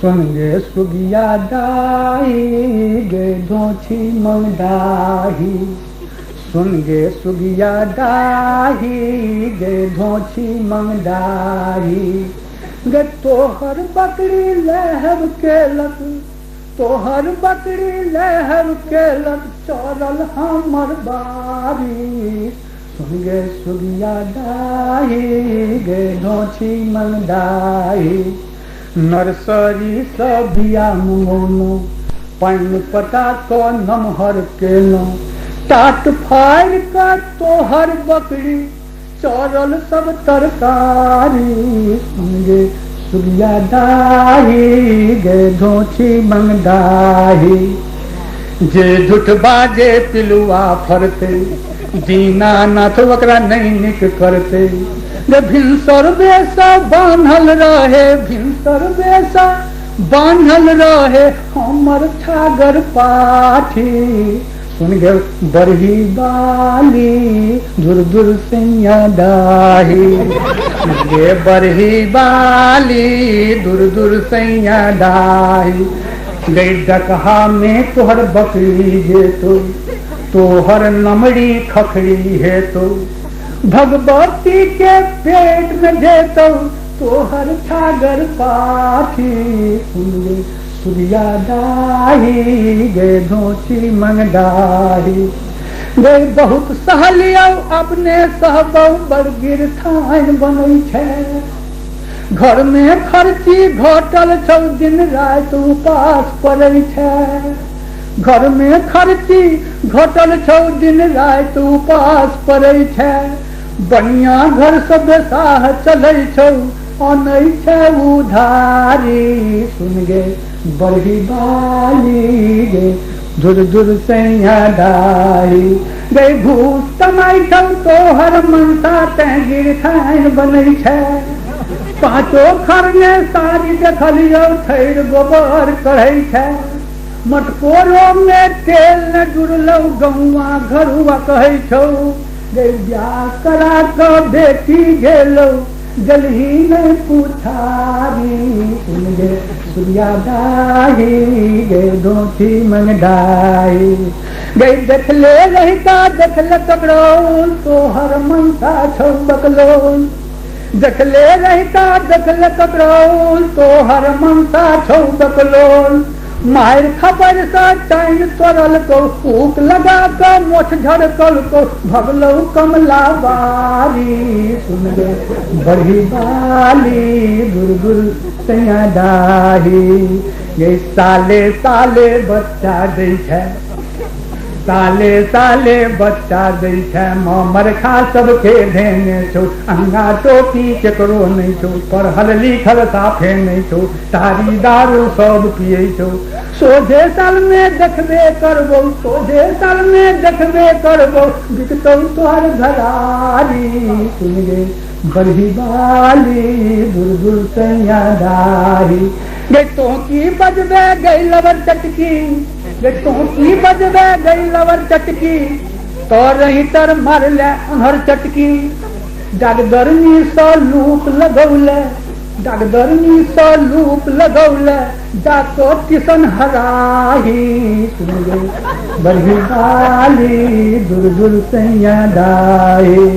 सुन गे सुगिया दाही गे धोछी मंगदाही, सुन गे सुगिया दाही गे धोछी मंगदाही, गे तोहर बकरी लहब केलक, तोहर बकरी लहब केलक चरल हमर बारी। सुन गे सुगिया दाही गे धोछी मंगदाही, नर्सरी से बिया मंगौलू, पानि पटा तो नमहर केलू, टाट फाड़ कर तोहर बकरी चरल सब तरकारी। सुन गे सुगिया दाही गे धोछी मंगदाही, जे झूठ बाजे पिलुआ फरते, दीनानाथ वकरा नहीं निक करते। गे भिनसर बेसा बान्हल रहे, भिनसर बेसा बान्हल रहे हमर छागर पाठी। सुन गे बरही बाली दूर दूर सैया दाही, गे बरही बाली दूर दूर सैया दाही। गे डकहा में तोहर बकरी जे तोहर नमड़ी खखड़ी है तो, भगवती के पेट में जेतो तोहर छागर पाठी। सुन गे सुगिया दाही गे धोछी मंगदाही, गे बहुत सहलिया अपने सहबौ बड़ गिरथान बनै छै। घर में खर्ची घटल छौ दिन रात उपास पड़ै छै। घर में खर्ची घटल छौ दिन रात उपास पड़ै छै। बढ़िया घर से बेसाह चलै छौ अनै छै उधारी। सुन गे बरही बाली गे दूर दूर सैया दाही, गे घूस कमाई छौ तोहर मनसा तें गिरथान बनै छै। पाँचो खर में सारी देखलियो थैर गोबर कढ़ै छै। मटकोरो में तेल न जुड़लौ गौआ घरुआ कहै छौ। गे ब्याह करा क बेटी गेलौ जलही नहीं पुछारी। सुन गे सुगिया दाही गे धोछी मंगदाही, गे देखले रहिता देखले ककरौल तोहर मनसा छौ बकलोल। देखले रहिता देखले ककरौल तोहर मनसा छौ बकलोल। मार खबर से टाइन तोड़ल को, ऊक लगा कर मोछ झड़कल को भगलौ कमला बारी। सुन गे बरही बाली दूर दूर सैया दाही, ये साले साले बच्चा दै छै, साले साले बच्चा दै छै। मर खा सबके धेने छौ, अंगा टोपी केकरो नहीं छौ, पढ़ल लिखल साफे नहीं छौ, तारी दारू सब पियै छौ। सोझे साल में देखबे करबौ, सोझे साल में देखबे करबौ बिकतौ तोहर घरारी। सुन गे बरही बाली दूर दूर सैया दाही, गे तो की बजबे गई लवर चटकी, गे तो की बजबे गई लवर चटकी, तो रही तर मार ले अनहर चटकी। डागदरनी सा लूप लगौले, डागदरनी सा लूप लगौले जातो किसन हराही। सुन गे बरही बाली दूर दूर सैया दाही।